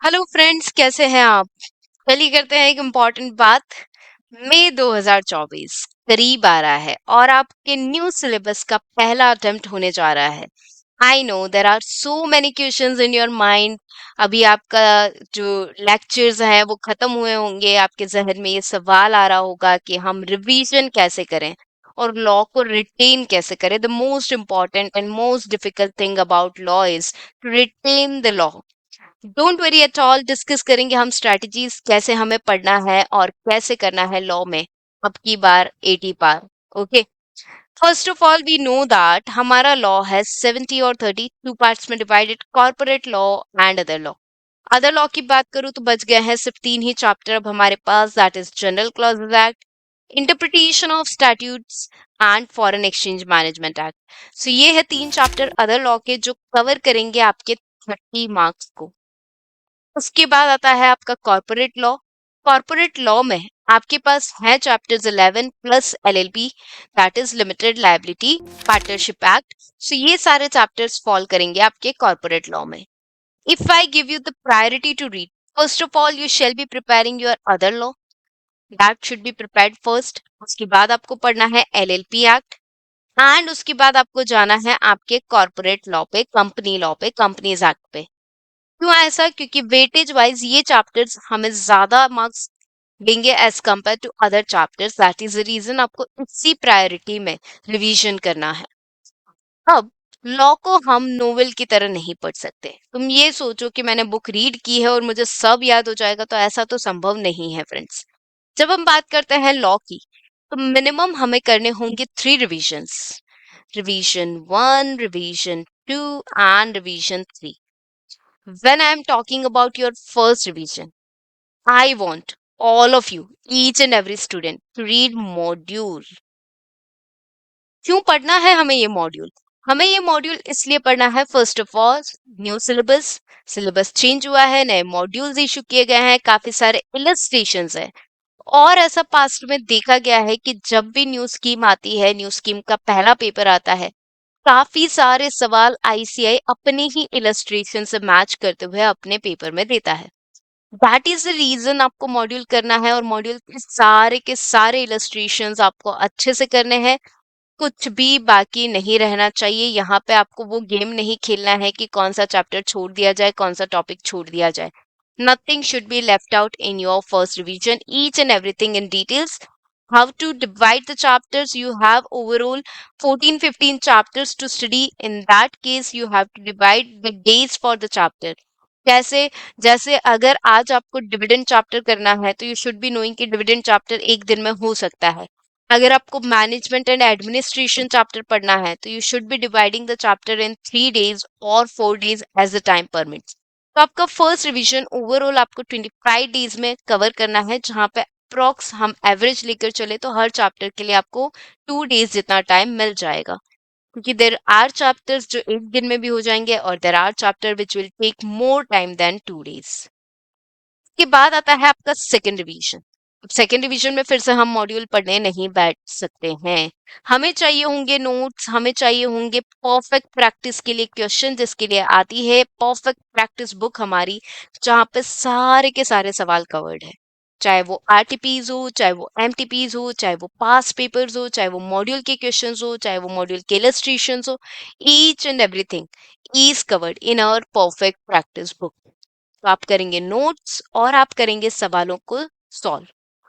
Hello friends, कैसे हैं आप? चलिए करते हैं एक इम्पोर्टेंट बात। मई 2024 करीब आ रहा है और आपके न्यू सिलेबस का पहला अटेम्प्ट होने जा रहा है। I know there are so many questions in your mind. अभी आपका जो लेक्चर्स हैं वो खत्म हुए होंगे, आपके जहन में ये सवाल आ रहा होगा कि हम रिवीजन कैसे करें और लॉ को रिटेन कैसे करें। The most important and most difficult thing about law is to retain the law. Don't worry at all, discuss करेंगे हम स्ट्रेटजीज कैसे हमें पढ़ना है और कैसे करना है लॉ में अब की बार 80 पार। Okay, first of all we know that हमारा लॉ है 70 और 30 टू पार्ट्स में divided, corporate law and other law. Other law की बात करूँ तो बच गए हैं सिर्फ तीन ही चैप्टर अब हमारे पास, that is General Clauses Act, interpretation of statutes and Foreign Exchange Management Act. So ये है तीन चैप्टर अदर लॉ के जो कवर करेंगे आपके 30 मार्क्स को। उसके बाद आता है आपका कॉर्पोरेट लॉ। कॉर्पोरेट लॉ में आपके पास है chapters 11 plus LLP, that is Limited Liability Partnership Act. So ये सारे चैप्टर्स फॉल करेंगे आपके कॉर्पोरेट लॉ में। If I give you the priority to read, first of all you shall be preparing your other law, that should be prepared first. उसके बाद आपको पढ़ना है एलएलपी एक्ट एंड उसके बाद आपको जाना है आपके कॉर्पोरेट लॉ पे, कंपनी लॉ पे, कंपनीज एक्ट पे। क्यों ऐसा? क्योंकि वेटेज वाइज ये चैप्टर्स हमें ज्यादा मार्क्स देंगे as compare to other chapters, that is the reason आपको इसी प्रायोरिटी में रिवीजन करना है। अब लॉ को हम नोवेल की तरह नहीं पढ़ सकते। तुम ये सोचो कि मैंने बुक रीड की है और मुझे सब याद हो जाएगा, तो ऐसा तो संभव नहीं है फ्रेंड्स। जब हम बात करते हैं लॉ की तो मिनिमम हमें करने होंगे 3 revisions, revision 1, revision 2 and revision 3। When I am talking about your first revision, I want all of you, each and every student, to read module। क्यों पढ़ना है हमें ये मॉड्यूल? हमें ये मॉड्यूल इसलिए पढ़ना है, first of all new syllabus, syllabus change हुआ है, नए मॉड्यूल्स इशू किए गए हैं, काफी सारे इलस्ट्रेशंस है। और ऐसा पास्ट में देखा गया है कि जब भी न्यू स्कीम आती है, न्यू स्कीम का पहला पेपर आता है, काफी सारे सवाल आईसीआई अपने ही इलस्ट्रेशन से मैच करते हुए अपने पेपर में देता है। दैट इज द रीजन आपको मॉड्यूल करना है और मॉड्यूल के सारे इलस्ट्रेशंस आपको अच्छे से करने हैं। कुछ भी बाकी नहीं रहना चाहिए। यहाँ पे आपको वो गेम नहीं खेलना है कि कौन सा चैप्टर छोड़ दिया जाए, कौन सा टॉपिक छोड़ दिया जाए। Nothing should be left out in your first revision, each and everything in details. How to divide the chapters? You have overall 14-15 chapters to study. In that case, you have to divide the days for the chapter. कैसे? जैसे अगर आज आपको dividend chapter करना है तो you should be knowing कि dividend chapter एक दिन में हो सकता है। अगर आपको मैनेजमेंट एंड एडमिनिस्ट्रेशन चैप्टर पढ़ना है तो you should be dividing the chapter in 3 days और 4 days as the time permits. तो आपका फर्स्ट रिवीजन ओवरऑल आपको 25 डेज में कवर करना है, जहाँ पे अप्रॉक्स हम एवरेज लेकर चले तो हर चैप्टर के लिए आपको 2 days जितना टाइम मिल जाएगा। क्योंकि देर आर चैप्टर्स जो एक दिन में भी हो जाएंगे और there are chapter which will take more time than 2 days। के बाद आता है आपका सेकेंड रिवीजन। सेकेंड रिवीजन में फिर से हम मॉड्यूल पढ़ने नहीं बैठ सकते हैं। हमें चाहिए होंगे नोट्स, हमें चाहिए होंगे परफेक्ट प्रैक्टिस के लिए क्वेश्चन, जिसके लिए आती है परफेक्ट प्रैक्टिस बुक हमारी, जहाँ पे सारे के सारे सवाल कवर्ड है। चाहे वो आरटीपीज हो, चाहे वो एमटीपीज हो, चाहे वो पास पेपर्स हो, चाहे वो मॉड्यूल के क्वेश्चंस हो, चाहे वो मॉड्यूल के इलस्ट्रेशंस हो, each and everything is covered in our perfect practice book. तो आप करेंगे नोट्स और आप करेंगे सवालों को सॉल्व।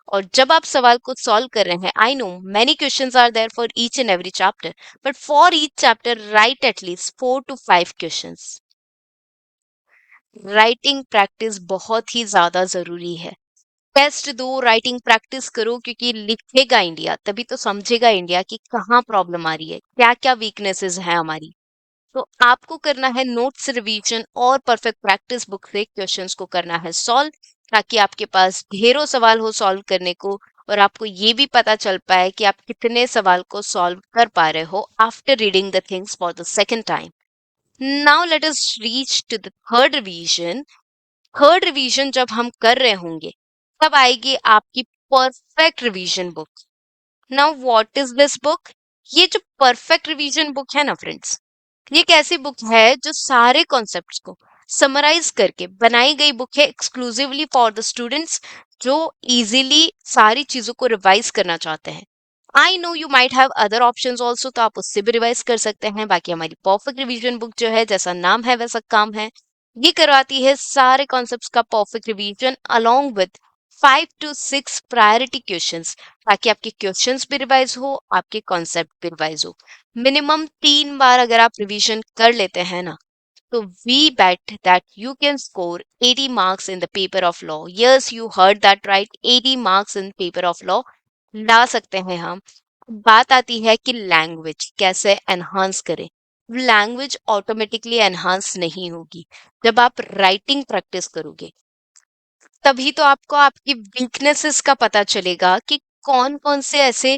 और जब आप सवाल को सॉल्व कर रहे हैं, I know many questions are there for each and every chapter, but for each chapter write at least 4 to 5 questions. Writing practice बहुत ही ज्यादा जरूरी है। टेस्ट दो, राइटिंग प्रैक्टिस करो, क्योंकि लिखेगा इंडिया तभी तो समझेगा इंडिया कि कहाँ प्रॉब्लम आ रही है, क्या क्या वीकनेसेस है हमारी। तो आपको करना है नोट्स रिवीजन और परफेक्ट प्रैक्टिस बुक से क्वेश्चंस को करना है सॉल्व, ताकि आपके पास ढेरों सवाल हो सॉल्व करने को और आपको ये भी पता चल पाए कि आप कितने सवाल को सॉल्व कर पा रहे हो after reading the things for the second time. Now let us reach to the third revision. Third revision जब हम कर रहे होंगे तब आएगी आपकी perfect revision book. Now what is this book? ये जो परफेक्ट रिवीजन बुक है ना फ्रेंड्स, ये एक ऐसी बुक है जो सारे कॉन्सेप्ट्स को, समराइज करके बनाई गई बुक है एक्सक्लूसिवली फॉर द स्टूडेंट्स जो इजीली सारी चीजों को रिवाइज करना चाहते हैं। I no you might have other options also, तो आप उससे भी रिवाइज कर सकते हैं। बाकी हमारी परफेक्ट रिवीजन बुक जो है, जैसा नाम है वैसा काम है, ये करवाती है सारे कॉन्सेप्ट्स का perfect revision along with 5 to 6 priority questions, ताकि आपके क्वेश्चंस भी रिवाइज हो, आपके कॉन्सेप्ट भी रिवाइज हो। मिनिमम 3 बार अगर आप रिवीजन कर लेते हैं ना, so we bet that you can score 80 marks in the paper of law. Yes, you heard that right. 80 marks in paper of law ला सकते हैं हम। बात आती है कि लैंग्वेज कैसे एनहांस करें। लैंग्वेज ऑटोमेटिकली एनहांस नहीं होगी। जब आप राइटिंग प्रैक्टिस करोगे, तभी तो आपको आपकी वीकनेसेस का पता चलेगा कि कौन कौन से ऐसे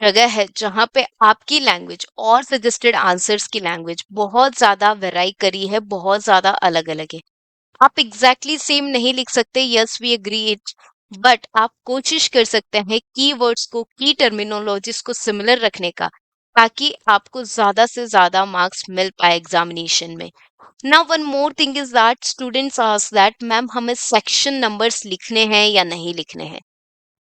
जगह है जहाँ पे आपकी लैंग्वेज और सजेस्टेड आंसर्स की लैंग्वेज बहुत ज्यादा वेराई करी है, बहुत ज्यादा अलग अलग है। आप एग्जैक्टली सेम नहीं लिख सकते, yes we agree it, but आप कोशिश कर सकते हैं कीवर्ड्स को, की टर्मिनोलॉजीज को सिमिलर रखने का, ताकि आपको ज्यादा से ज्यादा मार्क्स मिल पाए एग्जामिनेशन में। Now one more thing is that students ask that ma'am हमें सेक्शन नंबर्स लिखने हैं या नहीं लिखने हैं।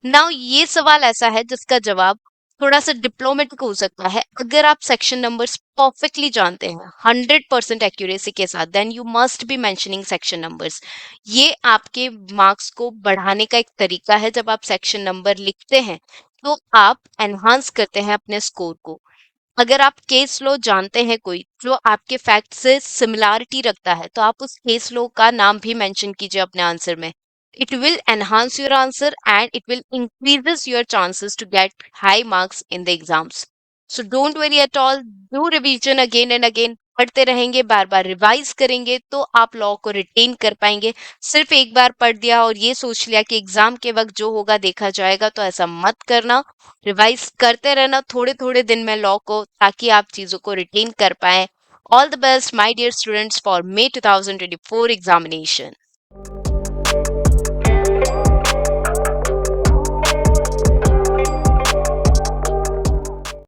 नाउ ये सवाल ऐसा है जिसका जवाब थोड़ा सा डिप्लोमेटिक हो सकता है। अगर आप सेक्शन नंबर्स परफेक्टली जानते हैं 100% एक्यूरेसी के साथ, then you must be mentioning section numbers. ये आपके मार्क्स को बढ़ाने का एक तरीका है। जब आप सेक्शन नंबर लिखते हैं तो आप एनहांस करते हैं अपने स्कोर को। अगर आप केस लॉ जानते हैं कोई जो आपके फैक्ट से सिमिलैरिटी रखता है, तो आप उस केस लॉ का नाम भी मेंशन कीजिए अपने आंसर में। It will enhance your answer and it will increases your chances to get high marks in the exams. So don't worry at all. Do revision again and again. पढ़ते रहेंगे, बार बार revise करेंगे, तो आप law को retain कर पाएंगे। सिर्फ एक बार पढ़ दिया और ये सोच लिया कि एग्जाम के वक्त जो होगा देखा जाएगा, तो ऐसा मत करना। रिवाइज करते रहना थोड़े थोड़े दिन में लॉ को, ताकि आप चीजों को रिटेन कर पाए। All the best my dear students for May 2024 examination.